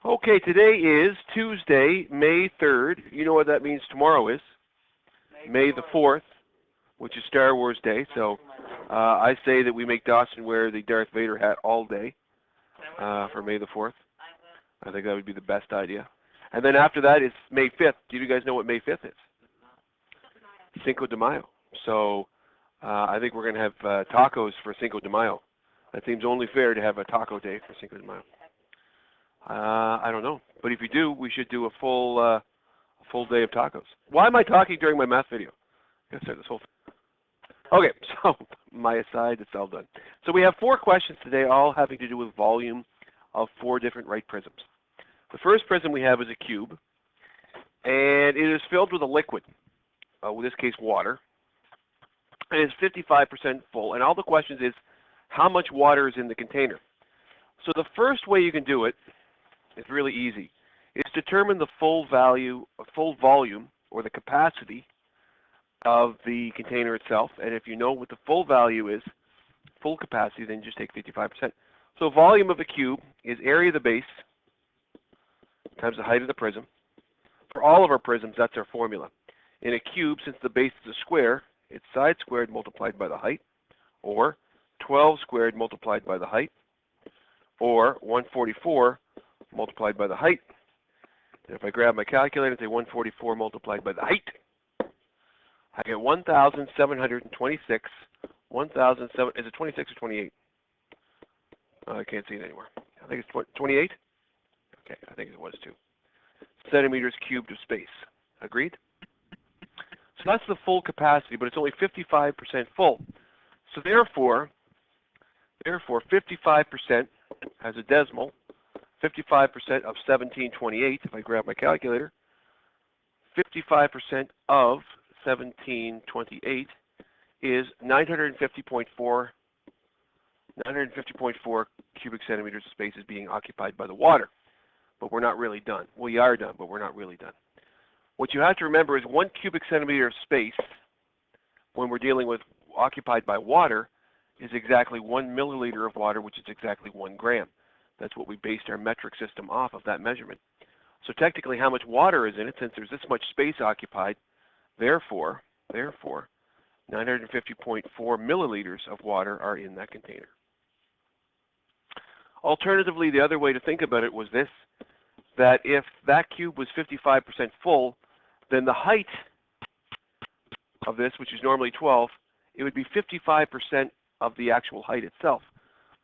Okay, today is Tuesday, May 3rd. You know what that means tomorrow is? May the 4th, which is Star Wars Day. So I say that we make Dawson wear the Darth Vader hat all day for May the 4th. I think that would be the best idea. And then after that is May 5th. Do you guys know what May 5th is? Cinco de Mayo. So I think we're going to have tacos for Cinco de Mayo. That seems only fair to have a taco day for Cinco de Mayo. I don't know, but if you do, we should do a full day of tacos. Why am I talking during my math video? I gotta start this whole thing. Okay, so my aside, it's all done. So we have 4 questions today, all having to do with volume of 4 different right prisms. The first prism we have is a cube, and it is filled with a liquid, in this case water, and it's 55% full. And all the questions is, how much water is in the container? So the first way you can do it, it's really easy. It's determine the full volume, or the capacity of the container itself. And if you know what the full value is, full capacity, then just take 55%. So volume of a cube is area of the base times the height of the prism. For all of our prisms, that's our formula. In a cube, since the base is a square, it's side squared multiplied by the height, or 12 squared multiplied by the height, or 144 multiplied by the height. And if I grab my calculator and say 144 multiplied by the height, I get 1,726. 1,007. Is it 26 or 28? I can't see it anymore. I think it's 28. Okay, I think it was too. Centimeters cubed of space. Agreed? So that's the full capacity, but it's only 55% full. So therefore 55% has a decimal. 55% of 1728, if I grab my calculator, 55% of 1728 is 950.4 cubic centimeters of space is being occupied by the water. But we're not really done. We are done, but we're not really done. What you have to remember is 1 cubic centimeter of space, when we're dealing with occupied by water, is exactly 1 milliliter of water, which is exactly 1 gram. That's what we based our metric system off of, that measurement. So technically, how much water is in it, since there's this much space occupied, therefore 950.4 milliliters of water are in that container. Alternatively, the other way to think about it was this, that if that cube was 55% full, then the height of this, which is normally 12, it would be 55% of the actual height itself.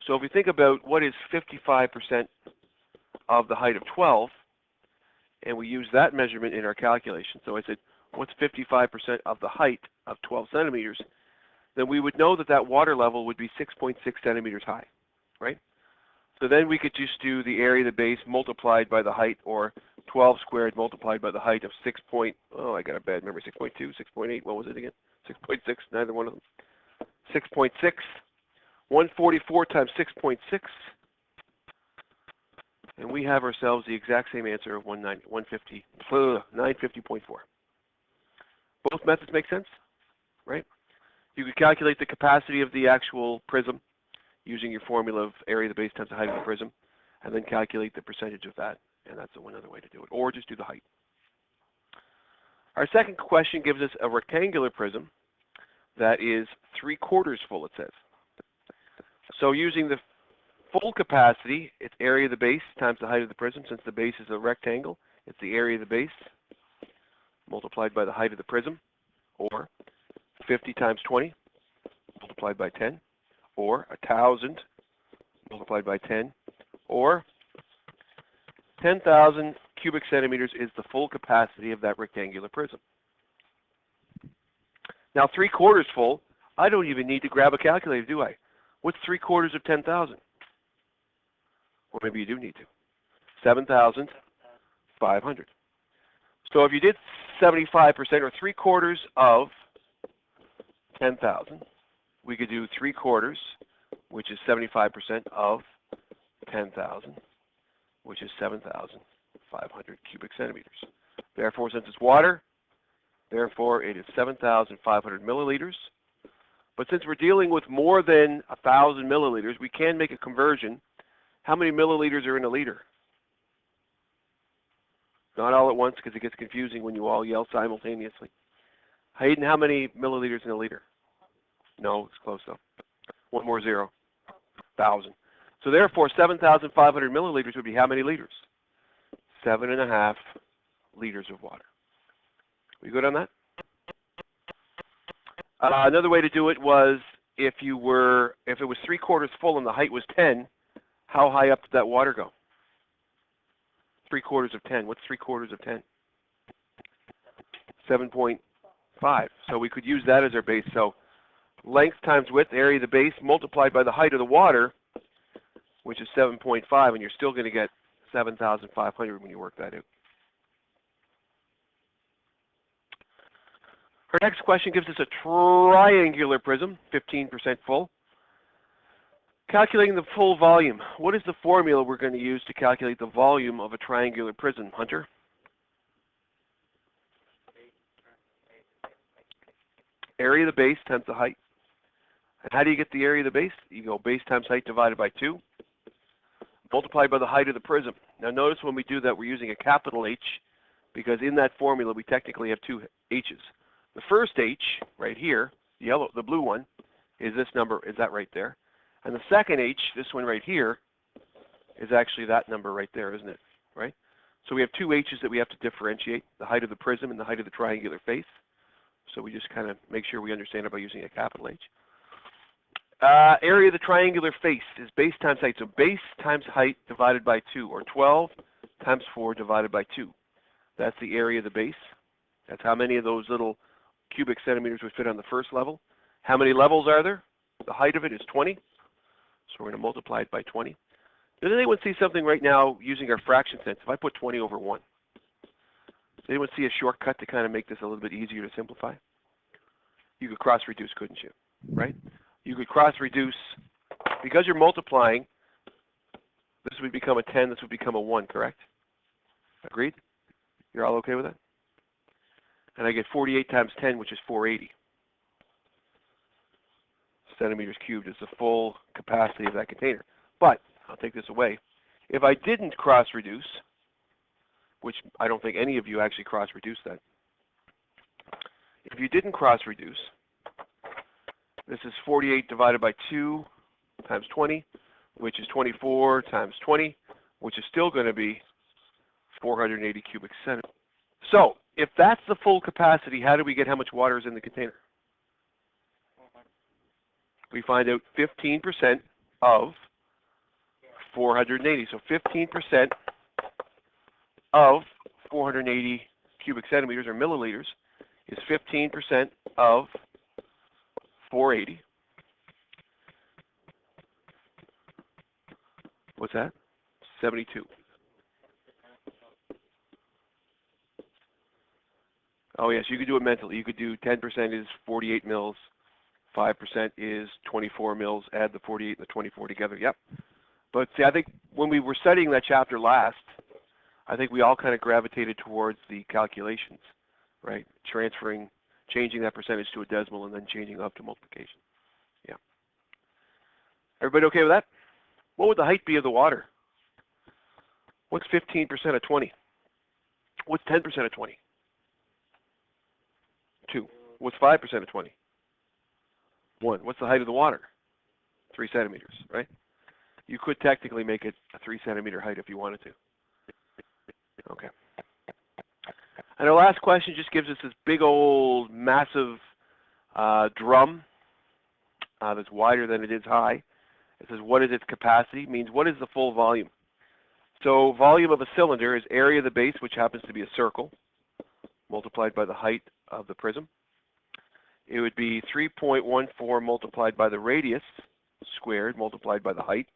So if we think about what is 55% of the height of 12, and we use that measurement in our calculation, so I said, what's 55% of the height of 12 centimeters, then we would know that that water level would be 6.6 centimeters high, right? So then we could just do the area of the base multiplied by the height, or 12 squared multiplied by the height of 6 point, oh, I got a bad memory, 6.2, 6.8, what was it again? 6.6, neither one of them. 6.6, 144 times 6.6, and we have ourselves the exact same answer of 950.4. Both methods make sense, right? You could calculate the capacity of the actual prism using your formula of area of the base times the height of the prism, and then calculate the percentage of that, and that's one other way to do it, or just do the height. Our second question gives us a rectangular prism that is 3/4 full, it says. So using the full capacity, it's area of the base times the height of the prism. Since the base is a rectangle, it's the area of the base multiplied by the height of the prism, or 50 times 20 multiplied by 10, or 1,000 multiplied by 10, or 10,000 cubic centimeters is the full capacity of that rectangular prism. Now 3/4 full, I don't even need to grab a calculator, do I? What's 3/4 of 10,000? Or maybe you do need to. 7,500. So if you did 75% or 3/4 of 10,000, we could do 3/4, which is 75% of 10,000, which is 7,500 cubic centimeters. Therefore, since it's water, therefore it is 7,500 milliliters. But since we're dealing with more than 1,000 milliliters, we can make a conversion. How many milliliters are in a liter? Not all at once because it gets confusing when you all yell simultaneously. Hayden, how many milliliters in a liter? No, it's close though. One more zero. 1,000. So therefore, 7,500 milliliters would be how many liters? 7.5 liters of water. We good on that? Another way to do it was if it was 3/4 full and the height was 10, how high up did that water go? 3/4 of 10. What's 3/4 of 10? 7.5. So we could use that as our base. So length times width, area of the base, multiplied by the height of the water, which is 7.5, and you're still going to get 7,500 when you work that out. Our next question gives us a triangular prism, 15% full. Calculating the full volume. What is the formula we're going to use to calculate the volume of a triangular prism, Hunter? Area of the base times the height. And how do you get the area of the base? You go base times height divided by 2, multiplied by the height of the prism. Now notice when we do that, we're using a capital H, because in that formula we technically have two H's. The first H, right here, the blue one, is this number, is that right there. And the second H, this one right here, is actually that number right there, isn't it? Right? So we have two H's that we have to differentiate, the height of the prism and the height of the triangular face. So we just kind of make sure we understand it by using a capital H. Area of the triangular face is base times height. So base times height divided by 2, or 12 times 4 divided by 2. That's the area of the base. That's how many of those little cubic centimeters would fit on the first level. How many levels are there? The height of it is 20. So we're going to multiply it by 20. Does anyone see something right now using our fraction sense? If I put 20 over 1, does anyone see a shortcut to kind of make this a little bit easier to simplify? You could cross-reduce, couldn't you? Right? You could cross-reduce. Because you're multiplying, this would become a 10, this would become a 1, correct? Agreed? You're all okay with that? And I get 48 times 10, which is 480. Centimeters cubed is the full capacity of that container. But, I'll take this away. If I didn't cross-reduce, which I don't think any of you actually cross-reduced that. If you didn't cross-reduce, this is 48 divided by 2 times 20, which is 24 times 20, which is still going to be 480 cubic centimeters. So, if that's the full capacity, how do we get how much water is in the container? We find out 15% of 480. So 15% of 480 cubic centimeters, or milliliters, is 15% of 480. What's that? 72. Oh yes, you could do it mentally. You could do 10% is 48 mils, 5% is 24 mils, add the 48 and the 24 together, yep. But see, I think when we were studying that chapter last, I think we all kind of gravitated towards the calculations, right? Changing that percentage to a decimal and then changing up to multiplication. Yeah. Everybody okay with that? What would the height be of the water? What's 15% of 20? What's 10% of 20? 2. What's 5% of 20? 1. What's the height of the water? 3 centimeters, right? You could technically make it a 3 centimeter height if you wanted to. Okay. And our last question just gives us this big old massive drum that's wider than it is high. It says, what is its capacity? It means, what is the full volume? So volume of a cylinder is area of the base, which happens to be a circle, multiplied by the height of the prism. It would be 3.14 multiplied by the radius squared multiplied by the height.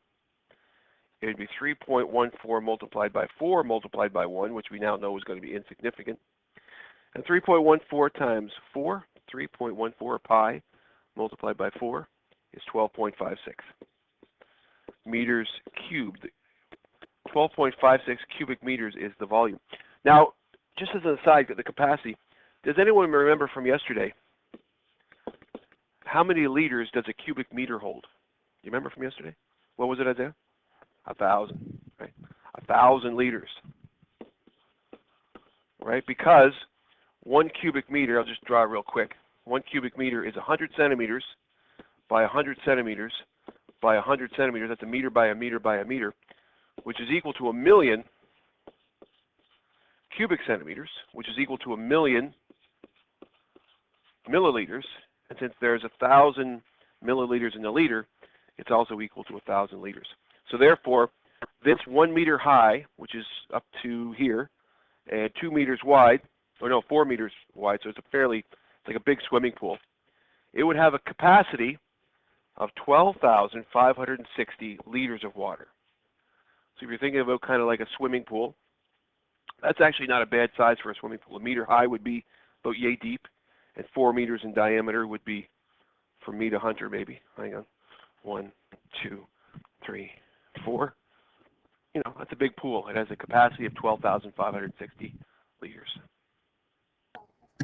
It would be 3.14 multiplied by 4 multiplied by 1, which we now know is going to be insignificant. And 3.14 times 4, 3.14 pi multiplied by 4 is 12.56 meters cubed. 12.56 cubic meters is the volume. Now, just as an aside, the capacity, does anyone remember from yesterday, how many liters does a cubic meter hold? You remember from yesterday? What was it, Isaiah? 1,000, right? 1,000 liters. right? Because 1 cubic meter, I'll just draw it real quick. 1 cubic meter is 100 centimeters by 100 centimeters by 100 centimeters. That's a meter by a meter by a meter, which is equal to 1,000,000 cubic centimeters, which is equal to 1,000,000 milliliters. And since there's 1,000 milliliters in a liter, it's also equal to 1,000 liters. So therefore, this 1 meter high, which is up to here, and 2 meters wide, or no, 4 meters wide, so it's like a big swimming pool. It would have a capacity of 12,560 liters of water. So if you're thinking about kind of like a swimming pool, that's actually not a bad size for a swimming pool. A meter high would be about yay deep, and 4 meters in diameter would be from me to Hunter maybe. Hang on. 1, 2, 3, 4. You know, that's a big pool. It has a capacity of 12,560